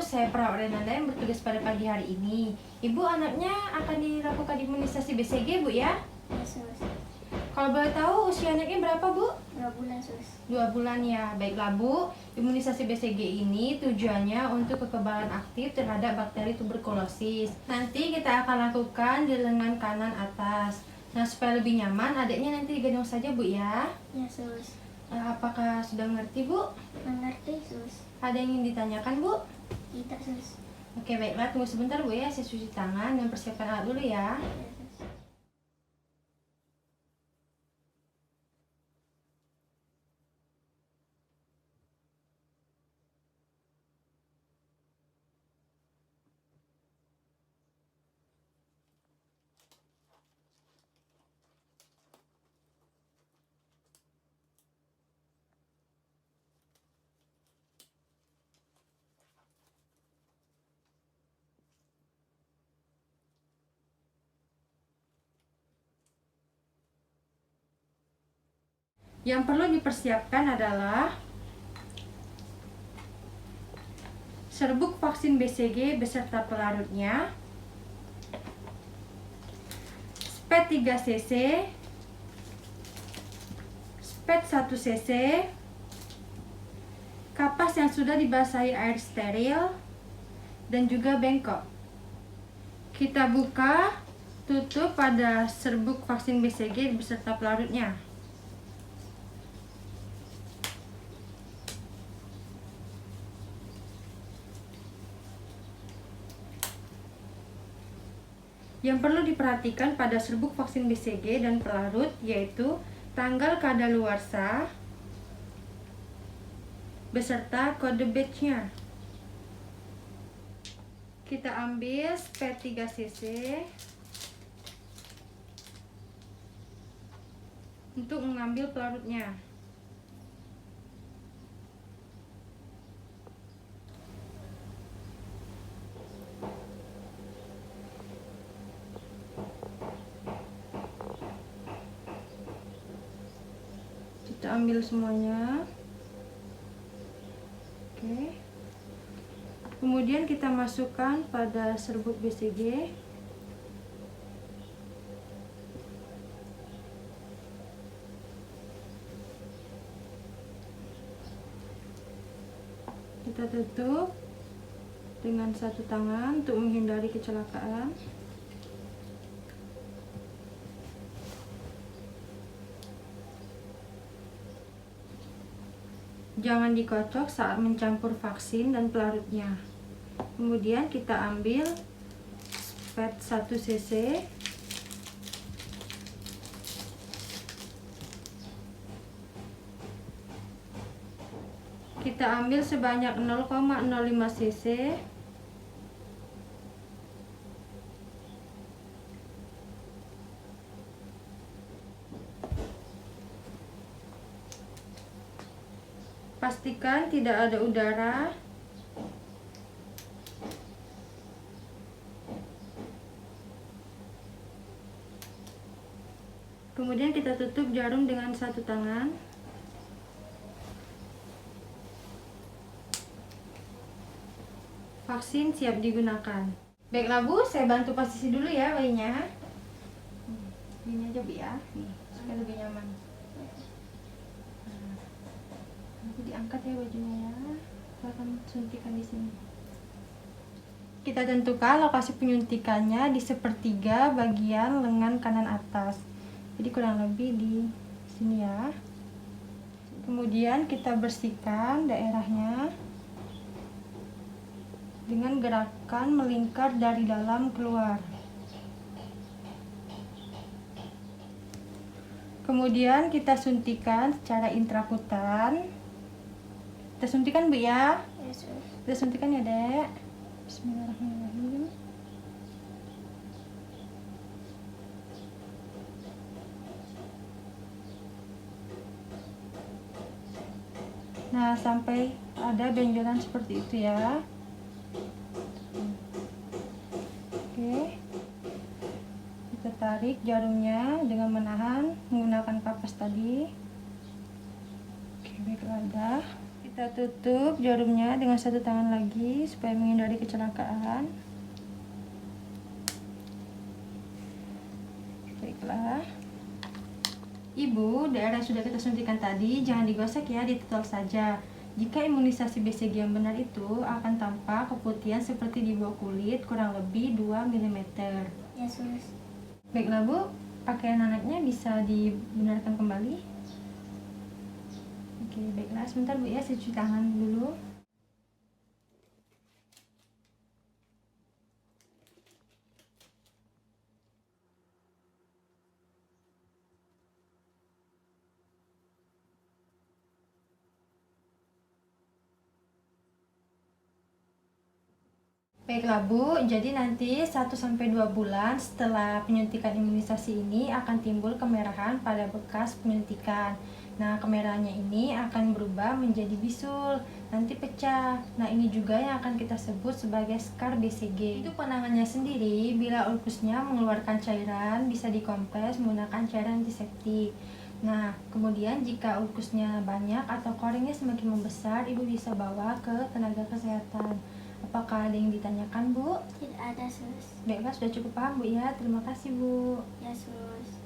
saya perawat Renanda yang bertugas pada pagi hari ini. Ibu, anaknya akan dilakukan imunisasi BCG, Bu ya? Ya, sus. Kalau boleh tahu usia anaknya berapa, Bu? 2 bulan, sus. 2 bulan ya. Baiklah, Bu. Imunisasi BCG ini tujuannya untuk kekebalan aktif terhadap bakteri tuberkulosis. Nanti kita akan lakukan di lengan kanan atas. Nah, supaya lebih nyaman, adiknya nanti digendong saja, Bu ya. Ya, sus. Apakah sudah mengerti, Bu? Mengerti, sus. Ada yang ingin ditanyakan, Bu? Tidak, sus. Oke, baiklah. Tunggu sebentar, Bu ya. Saya cuci tangan dan persiapkan alat dulu ya. Ya, sus. Yang perlu dipersiapkan adalah serbuk vaksin BCG beserta pelarutnya, spet 3 cc, spet 1 cc, kapas yang sudah dibasahi air steril, dan juga bengkok. Kita buka, tutup pada serbuk vaksin BCG beserta pelarutnya. Yang perlu diperhatikan pada serbuk vaksin BCG dan pelarut yaitu tanggal kadaluarsa beserta kode batch-nya. Kita ambil spet 3 cc untuk mengambil pelarutnya. Kita ambil semuanya. Oke. Kemudian kita masukkan pada serbuk BCG. Kita tutup dengan satu tangan untuk menghindari kecelakaan. Jangan dikocok saat mencampur vaksin dan pelarutnya. Kemudian kita ambil spet 1 cc. Kita ambil sebanyak 0,05 cc. Pastikan tidak ada udara. Kemudian kita tutup jarum dengan satu tangan. Vaksin siap digunakan. Baiklah, Bu, saya bantu posisi dulu ya bayinya. Ini aja, Bu ya. Nih, supaya lebih nyaman. Nanti diangkat ya bajunya ya. Kita akan suntikan di sini. Kita tentukan lokasi penyuntikannya di sepertiga bagian lengan kanan atas. Jadi kurang lebih di sini ya. Kemudian kita bersihkan daerahnya dengan gerakan melingkar dari dalam keluar. Kemudian kita suntikan secara intrakutan. Kita suntikan, Bu ya. Ya, sus. Kita suntikan ya, Dek. Bismillahirrahmanirrahim. Nah, sampai ada benjolan seperti itu ya. Oke. Kita tarik jarumnya dengan menahan menggunakan kapas tadi. Oke, baiklah, dah. Kita tutup jarumnya dengan satu tangan lagi supaya menghindari kecelakaan. Baiklah. Ibu, daerah yang sudah kita suntikan tadi jangan digosok ya, ditotol saja. Jika imunisasi BCG yang benar itu akan tampak keputihan seperti di bawah kulit kurang lebih 2 mm. Ya, sus. Baiklah Bu, pakaian anaknya bisa dibenarkan kembali. Oke, baiklah sebentar Bu ya, saya cuci tangan dulu. Baiklah Bu, jadi nanti 1-2 bulan setelah penyuntikan imunisasi ini akan timbul kemerahan pada bekas penyuntikan. Nah, kemerahannya ini akan berubah menjadi bisul, nanti pecah. Nah, ini juga yang akan kita sebut sebagai skar BCG. Itu penanganannya sendiri, bila ulkusnya mengeluarkan cairan, bisa dikompres menggunakan cairan antiseptik. Nah, kemudian jika ulkusnya banyak atau koringnya semakin membesar, Ibu bisa bawa ke tenaga kesehatan. Apakah ada yang ditanyakan, Bu? Tidak ada, sus. Baiklah, sudah cukup paham, Bu ya. Terima kasih, Bu. Ya, sus.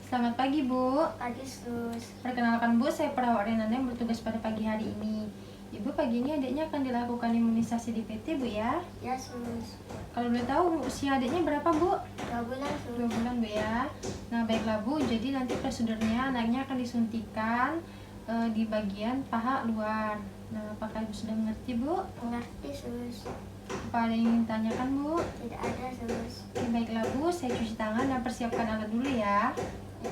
Selamat pagi, Bu. Pagi, sus. Perkenalkan, Bu, saya perawat Renanda yang bertugas pada pagi hari ini. Ibu, pagi ini adiknya akan dilakukan imunisasi di PT, Bu ya. Ya, sus. Kalau boleh tahu, usia adiknya berapa, Bu? 2 bulan, 2 sus. bulan, Bu ya. Nah, baiklah, Bu. Jadi nanti prosedurnya anaknya akan disuntikan di bagian paha luar. Nah, apakah Ibu sudah mengerti, Bu? Mengerti, sus. Apa ada yang ingin ditanyakan, Bu? Tidak ada, sus. Oke, baiklah Bu, saya cuci tangan dan persiapkan alat dulu ya. Ya.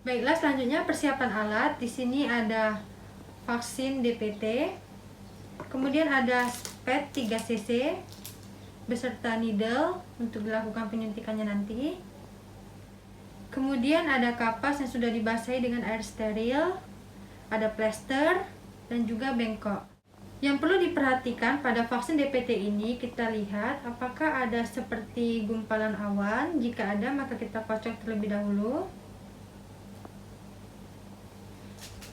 Baiklah, selanjutnya persiapan alat. Di sini ada vaksin DPT, kemudian ada spet 3 cc beserta needle untuk dilakukan penyuntikannya nanti. Kemudian ada kapas yang sudah dibasahi dengan air steril, ada plester, dan juga bengkok. Yang perlu diperhatikan pada vaksin DPT ini, kita lihat apakah ada seperti gumpalan awan. Jika ada, maka kita kocok terlebih dahulu.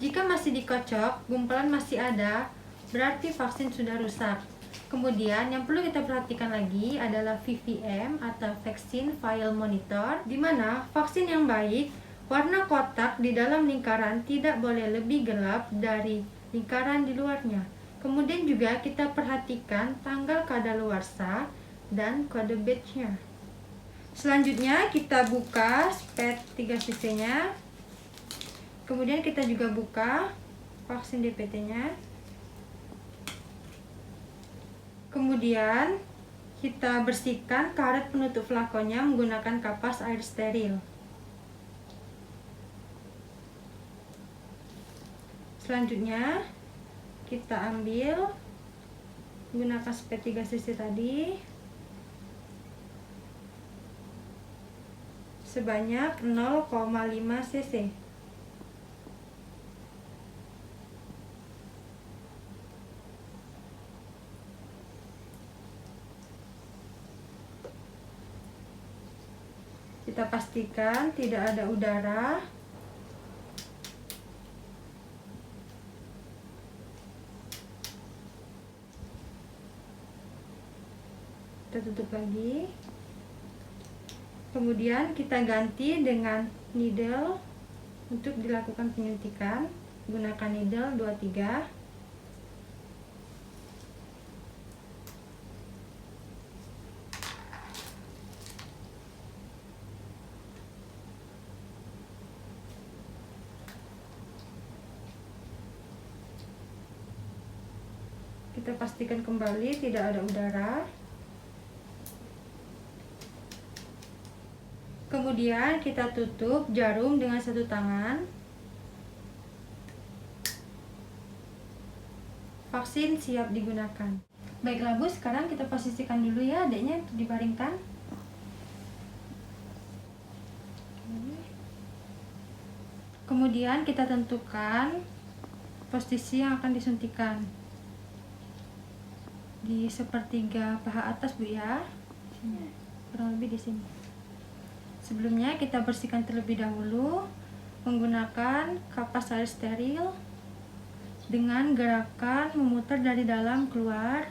Jika masih dikocok, gumpalan masih ada, berarti vaksin sudah rusak. Kemudian yang perlu kita perhatikan lagi adalah VVM atau Vaccine File Monitor, di mana vaksin yang baik, warna kotak di dalam lingkaran tidak boleh lebih gelap dari lingkaran di luarnya. Kemudian juga kita perhatikan tanggal kadaluarsa dan kode batch-nya. Selanjutnya kita buka spet 3 cc-nya. Kemudian kita juga buka vaksin DPT-nya. Kemudian kita bersihkan karet penutup flakonnya menggunakan kapas air steril. Selanjutnya kita ambil menggunakan spet 3 cc tadi sebanyak 0,5 cc. Kita pastikan tidak ada udara. Kita tutup lagi. Kemudian kita ganti dengan needle untuk dilakukan penyuntikan. Gunakan needle 23. Kita pastikan kembali tidak ada udara. Kemudian Kemudian kita tutup jarum dengan satu tangan. Vaksin siap digunakan. Baiklah Bu, sekarang kita posisikan dulu ya adiknya untuk dibaringkan. Kemudian kita tentukan posisi yang akan disuntikan di sepertiga paha atas Bu ya, kurang lebih di sini. Sebelumnya kita bersihkan terlebih dahulu menggunakan kapas air steril dengan gerakan memutar dari dalam keluar.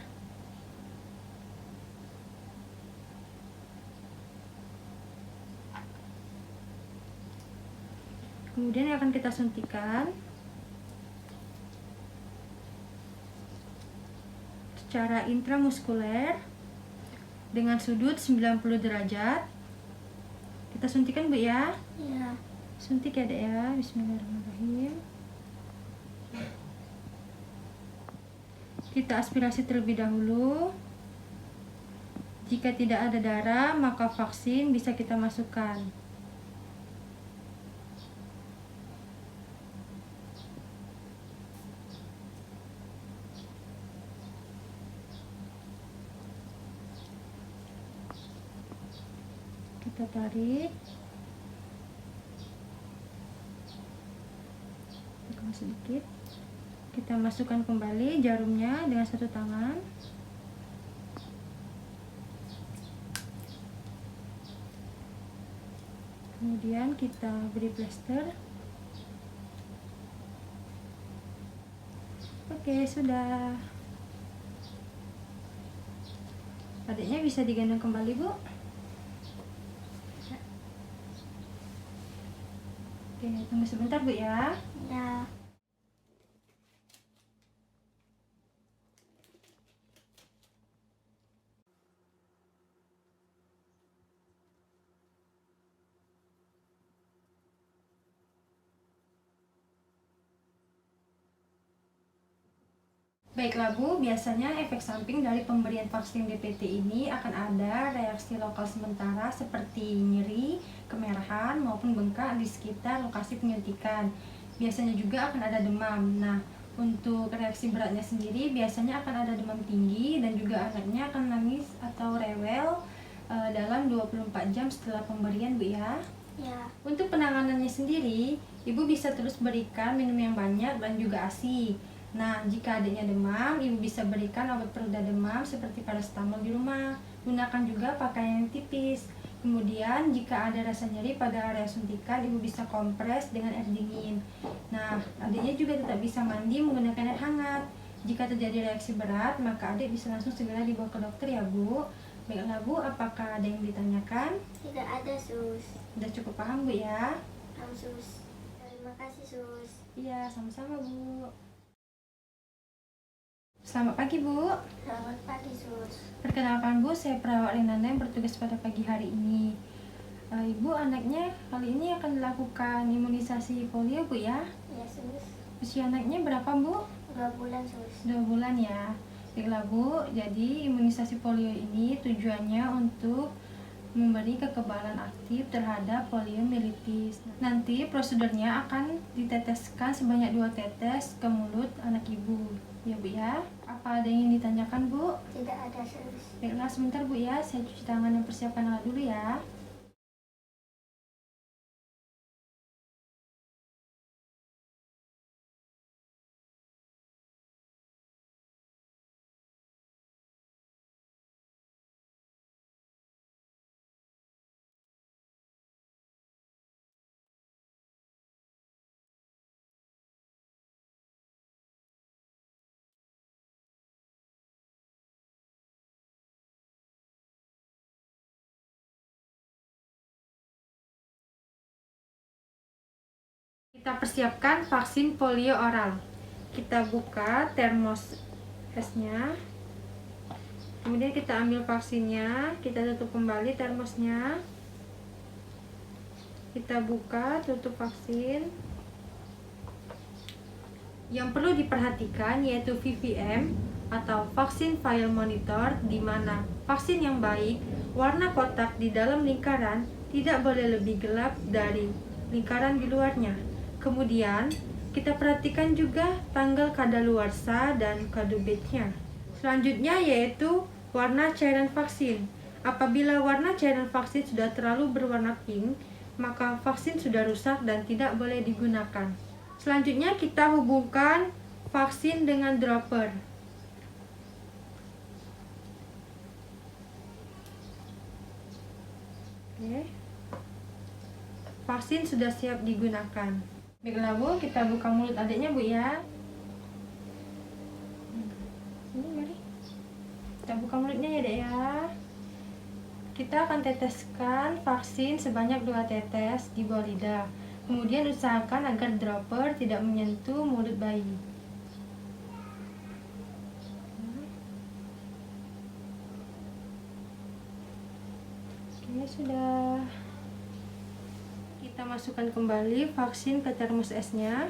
Kemudian yang akan kita suntikan secara intramuskuler dengan sudut 90 derajat. Kita suntikan Bu ya. Ya. Suntik ya Dek ya. Bismillahirrahmanirrahim. Kita aspirasi terlebih dahulu. Jika tidak ada darah, maka vaksin bisa kita masukkan. Kita tarik. Tekan sedikit. Kita masukkan kembali jarumnya dengan satu tangan. Kemudian kita beri plester. Oke, sudah. Adiknya bisa digendong kembali Bu. Oke, tunggu sebentar Bu ya. Ya. Baiklah Bu, biasanya efek samping dari pemberian vaksin DPT ini akan ada reaksi lokal sementara seperti nyeri, kemerahan, maupun bengkak di sekitar lokasi penyuntikan. Biasanya juga akan ada demam. Nah, untuk reaksi beratnya sendiri biasanya akan ada demam tinggi dan juga anaknya akan nangis atau rewel dalam 24 jam setelah pemberian Bu ya. Ya. Untuk penanganannya sendiri, Ibu bisa terus berikan minum yang banyak dan juga ASI. Nah, jika adiknya demam, Ibu bisa berikan obat pereda demam seperti paracetamol di rumah. Gunakan juga pakaian yang tipis. Kemudian, jika ada rasa nyeri pada area suntikan, Ibu bisa kompres dengan air dingin. Nah, adiknya juga tetap bisa mandi menggunakan air hangat. Jika terjadi reaksi berat, maka adik bisa langsung segera dibawa ke dokter ya Bu. Baiklah Bu, apakah ada yang ditanyakan? Tidak ada sus. Udah cukup paham Bu ya? Paham sus. Terima kasih sus. Iya, sama-sama Bu. Selamat pagi Bu. Selamat pagi sus. Perkenalkan Bu, saya perawat Renanda yang bertugas pada pagi hari ini. Ibu, anaknya kali ini akan dilakukan imunisasi polio Bu ya? Ya sus. Usia anaknya berapa Bu? 2 bulan sus. 2 bulan ya. Baiklah Bu, jadi imunisasi polio ini tujuannya untuk memberi kekebalan aktif terhadap poliomielitis. Nanti prosedurnya akan diteteskan sebanyak 2 tetes ke mulut anak ibu. Ya Bu ya. Apa ada yang ingin ditanyakan Bu? Tidak ada sus. Baiklah, sebentar Bu ya, saya cuci tangan dan persiapkan alat dulu ya. Kita persiapkan vaksin polio oral. Kita buka termos esnya. Kemudian kita ambil vaksinnya, kita tutup kembali termosnya. Kita buka, tutup vaksin. Yang perlu diperhatikan yaitu VVM atau Vaccine File Monitor, di mana vaksin yang baik, warna kotak di dalam lingkaran tidak boleh lebih gelap dari lingkaran di luarnya. Kemudian, kita perhatikan juga tanggal kadaluarsa dan kadaluarsa. Selanjutnya yaitu warna cairan vaksin. Apabila warna cairan vaksin sudah terlalu berwarna pink, maka vaksin sudah rusak dan tidak boleh digunakan. Selanjutnya kita hubungkan vaksin dengan dropper. Oke. Vaksin sudah siap digunakan. Baiklah Bu, kita buka mulut adiknya Bu ya. Ini mari. Kita buka mulutnya ya Dek ya. Kita akan teteskan vaksin sebanyak 2 tetes di bawah lidah. Kemudian usahakan agar dropper tidak menyentuh mulut bayi. Oke, sudah. Kita masukkan kembali vaksin ke termos esnya.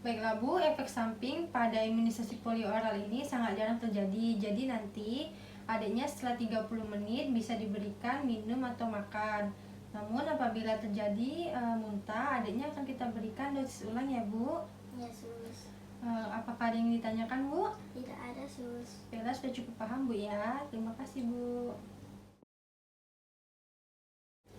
Baiklah Bu, efek samping pada imunisasi polio oral ini sangat jarang terjadi. Jadi nanti adiknya setelah 30 menit bisa diberikan minum atau makan. Namun apabila terjadi muntah, adiknya akan kita berikan dosis ulang ya Bu. Ya sus. Apakah ada yang ditanyakan Bu? Tidak ada sus. Bella sudah cukup paham Bu ya. Terima kasih Bu.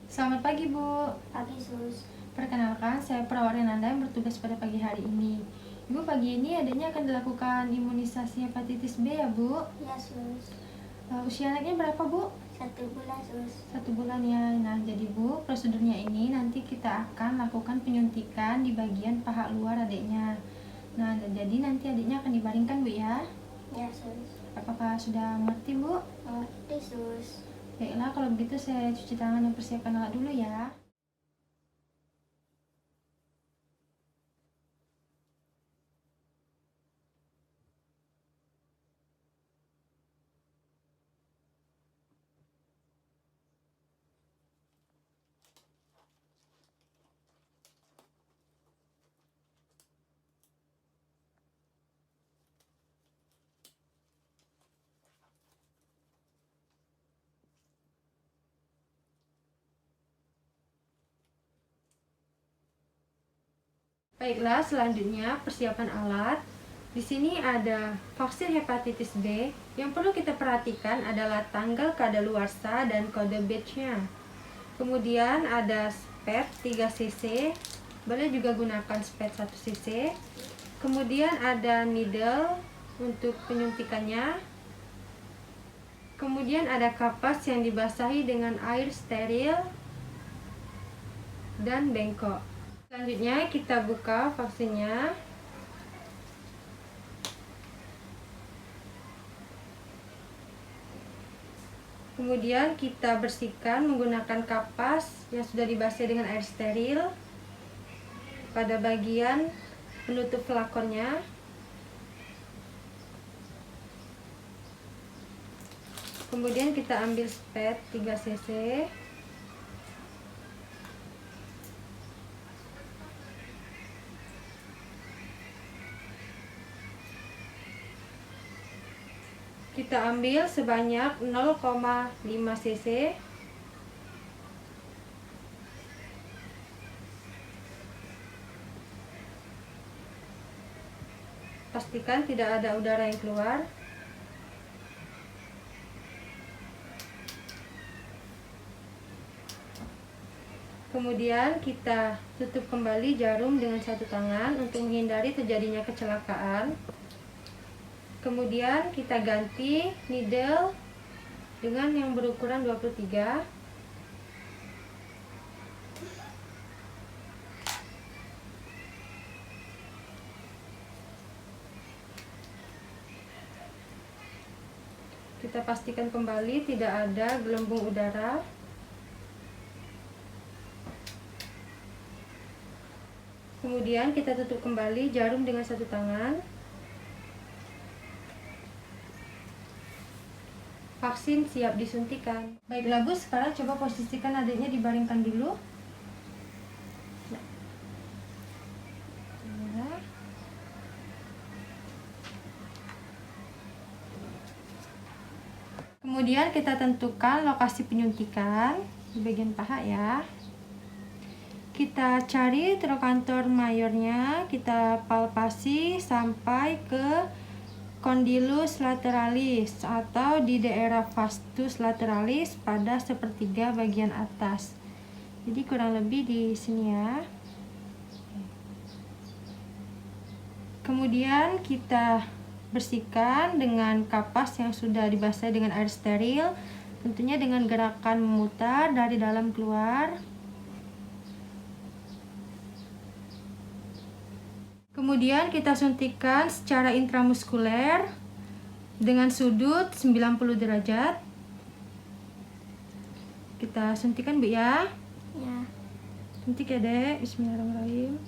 Selamat pagi Bu. Pagi sus. Perkenalkan, saya perawat Renanda yang bertugas pada pagi hari ini. Ibu, pagi ini adanya akan dilakukan imunisasi hepatitis B ya Bu? Ya sus. Usia anaknya berapa Bu? 1 bulan sus. 1 bulan ya. Nah jadi Bu, prosedurnya ini nanti kita akan lakukan penyuntikan di bagian paha luar adiknya. Nah jadi nanti adiknya akan dibaringkan Bu ya. Ya sus. Apakah sudah mengerti Bu? Mengerti sus. Baiklah, kalau begitu saya cuci tangan dan persiapkan alat dulu ya. Baiklah, selanjutnya persiapan alat. Di sini ada vaksin hepatitis B. Yang perlu kita perhatikan adalah tanggal kadaluarsa dan kode batch-nya. Kemudian ada spet 3 cc. Boleh juga gunakan spet 1 cc. Kemudian ada needle untuk penyuntikannya. Kemudian ada kapas yang dibasahi dengan air steril dan bengkok. Selanjutnya kita buka vaksinnya. Kemudian kita bersihkan menggunakan kapas yang sudah dibasahi dengan air steril pada bagian penutup flakonnya. Kemudian kita ambil spet 3 cc. Kita ambil sebanyak 0,5 cc. Pastikan tidak ada udara yang keluar. Kemudian kita tutup kembali jarum dengan satu tangan untuk menghindari terjadinya kecelakaan. Kemudian kita ganti needle dengan yang berukuran 23. Kita pastikan kembali tidak ada gelembung udara. Kemudian kita tutup kembali jarum dengan satu tangan. Vaksin siap disuntikan. Baiklah Bu, sekarang coba posisikan adiknya, dibaringkan dulu. Nah. Kemudian kita tentukan lokasi penyuntikan di bagian paha ya. Kita cari trokantor mayornya, kita palpasi sampai ke condylus lateralis atau di daerah vastus lateralis pada sepertiga bagian atas. Jadi kurang lebih di sini ya. Kemudian kita bersihkan dengan kapas yang sudah dibasahi dengan air steril, tentunya dengan gerakan memutar dari dalam keluar. Kemudian kita suntikan secara intramuskuler dengan sudut 90 derajat. Kita suntikan Bu ya. Ya. Suntik ya Dek. Bismillahirrahmanirrahim.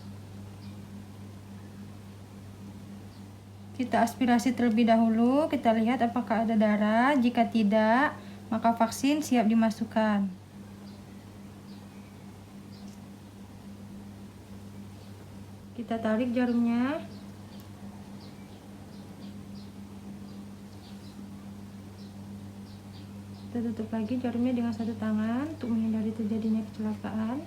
Kita aspirasi terlebih dahulu, kita lihat apakah ada darah. Jika tidak, maka vaksin siap dimasukkan. Kita tarik jarumnya. Kita tutup lagi jarumnya dengan satu tangan untuk menghindari terjadinya kecelakaan.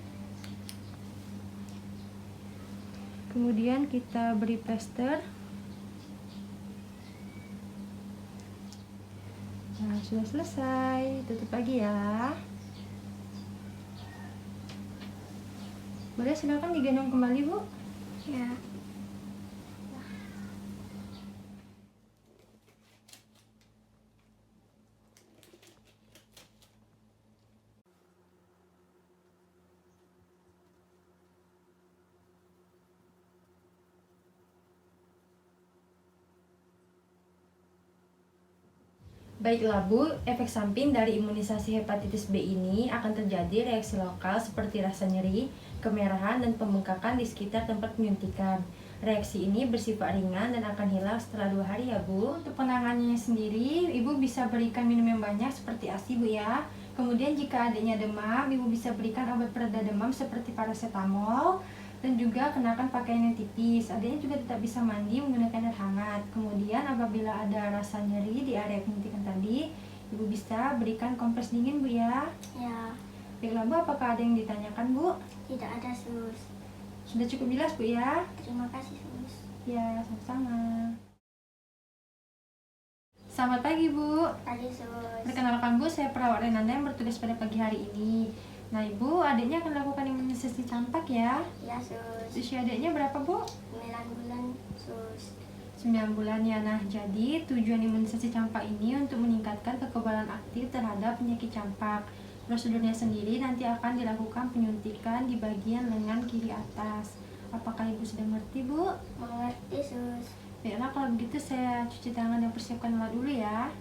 Kemudian kita beri plester. Nah, sudah selesai. Tutup lagi ya. Boleh silakan digendong kembali Bu. Ya. Baiklah Bu, efek samping dari imunisasi hepatitis B ini akan terjadi reaksi lokal seperti rasa nyeri, kemerahan, dan pembengkakan di sekitar tempat penyuntikan. Reaksi ini bersifat ringan dan akan hilang setelah 2 hari ya Bu. Untuk penanganannya sendiri, Ibu bisa berikan minum yang banyak seperti ASI Bu ya. Kemudian jika adanya demam, Ibu bisa berikan obat pereda demam seperti paracetamol. Dan juga kenakan pakaian yang tipis. Adanya juga tetap bisa mandi menggunakan air hangat. Kemudian apabila ada rasa nyeri di area penyuntikan tadi, Ibu bisa berikan kompres dingin Bu ya. Ya. Baiklah Bu, apakah ada yang ditanyakan Bu? Tidak ada sus. Sudah cukup jelas Bu ya? Terima kasih sus. Ya, sama-sama. Selamat pagi Bu. Pagi sus. Perkenalkan Bu, saya perawat Renanda yang bertugas pada pagi hari ini. Nah Ibu, adiknya akan lakukan imunisasi campak ya. Ya sus. Usia adiknya berapa Bu? 9 bulan sus. 9 bulan ya. Nah, jadi tujuan imunisasi campak ini untuk meningkatkan kekebalan aktif terhadap penyakit campak. Prosedurnya sendiri nanti akan dilakukan penyuntikan di bagian lengan kiri atas. Apakah Ibu sudah ngerti Bu? Mengerti sus. Baiklah, kalau begitu saya cuci tangan dan persiapkan alat dulu ya.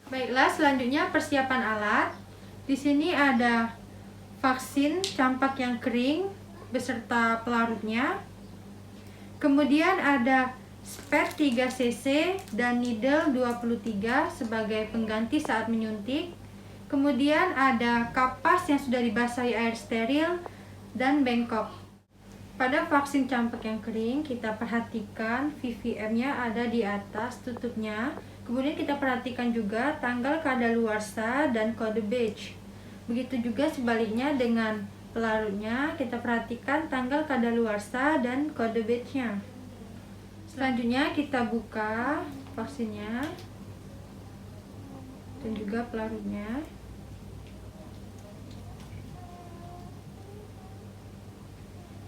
Baiklah, selanjutnya persiapan alat. Di sini ada vaksin campak yang kering beserta pelarutnya. Kemudian ada spet 3 cc dan needle 23 sebagai pengganti saat menyuntik. Kemudian ada kapas yang sudah dibasahi air steril dan bengkok. Pada vaksin campak yang kering, kita perhatikan VVM-nya ada di atas tutupnya. Kemudian kita perhatikan juga tanggal kadaluarsa dan kode batch. Begitu juga sebaliknya dengan pelarutnya, kita perhatikan tanggal kadaluarsa dan kode batch-nya. Selanjutnya kita buka vaksinnya dan juga pelarutnya.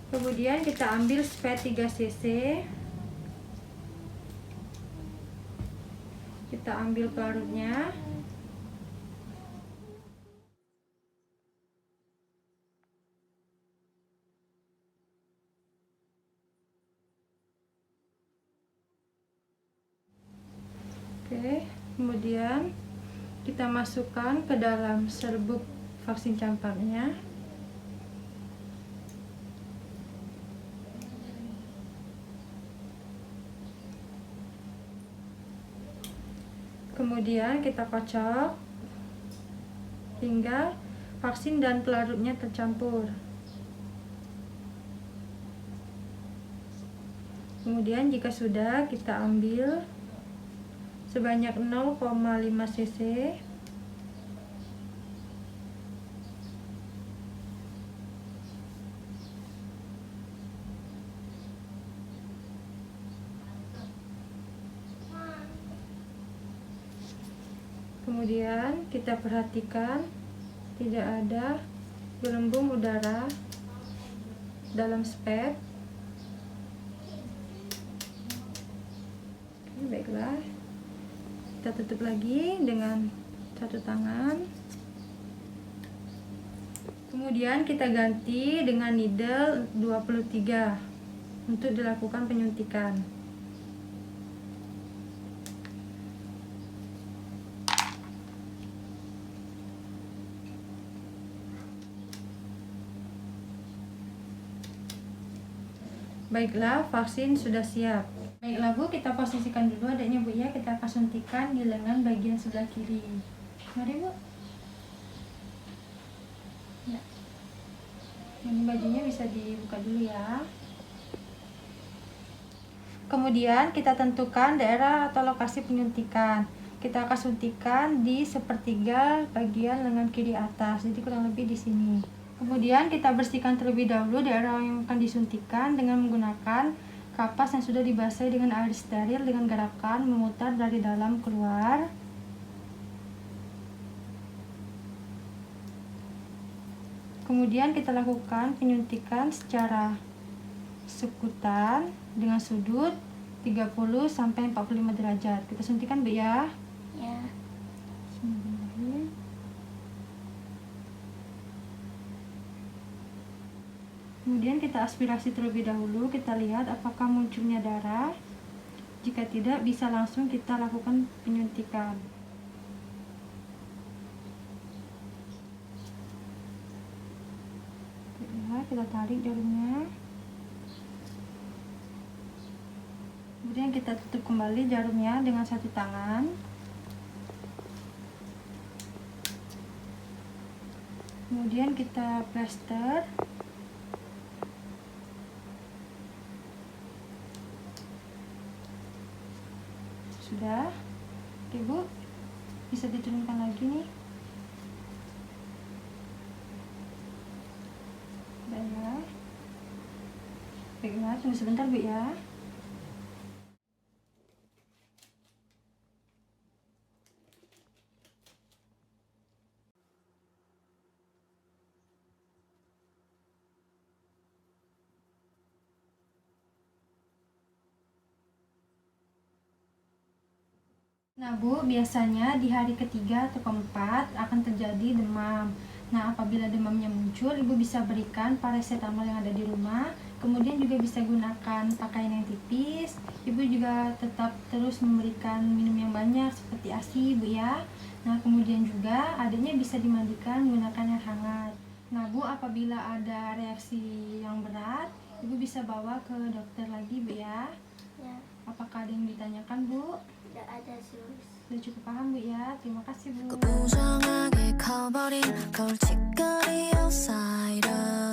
Kemudian kita ambil spet 3 cc. Kita ambil pelarutnya. Oke, kemudian kita masukkan ke dalam serbuk vaksin campaknya. Kemudian kita kocok hingga vaksin dan pelarutnya tercampur. Kemudian jika sudah, kita ambil sebanyak 0,5 cc. Kemudian kita perhatikan tidak ada gelembung udara dalam spet. Oke, baiklah. Kita tutup lagi dengan satu tangan. Kemudian kita ganti dengan needle 23 untuk dilakukan penyuntikan. Baiklah, vaksin sudah siap. Baiklah Bu, kita posisikan dulu adanya Bu ya. Kita akan suntikan di lengan bagian sebelah kiri. Mari Bu. Ya. Ini bajunya bisa dibuka dulu ya. Kemudian kita tentukan daerah atau lokasi penyuntikan. Kita akan suntikan di sepertiga bagian lengan kiri atas. Jadi kurang lebih di sini. Kemudian kita bersihkan terlebih dahulu daerah yang akan disuntikan dengan menggunakan kapas yang sudah dibasahi dengan air steril dengan gerakan memutar dari dalam keluar. Kemudian kita lakukan penyuntikan secara sekutan dengan sudut 30 sampai 45 derajat. Kita suntikan Bu ya. Ya. Kemudian kita aspirasi terlebih dahulu, kita lihat apakah munculnya darah. Jika tidak, bisa langsung kita lakukan penyuntikan. Kita tarik jarumnya. Kemudian kita tutup kembali jarumnya dengan satu tangan. Kemudian kita plester. Sudah. Oke Bu, bisa diturunkan lagi nih. Baiklah. Baiklah, tunggu sebentar Bu ya. Nah Bu, biasanya di hari ketiga atau keempat akan terjadi demam. Nah, apabila demamnya muncul, Ibu bisa berikan paracetamol yang ada di rumah. Kemudian juga bisa gunakan pakaian yang tipis. Ibu juga tetap terus memberikan minum yang banyak seperti ASI Bu ya. Nah, kemudian juga adanya bisa dimandikan menggunakan air hangat. Nah Bu, apabila ada reaksi yang berat, Ibu bisa bawa ke dokter lagi Bu ya. Ya. Apakah ada yang ditanyakan Bu? Tidak ada sus. Sudah cukup paham Bu ya. Terima kasih Bu. 부정하게 커버린 걸칫거리 outsider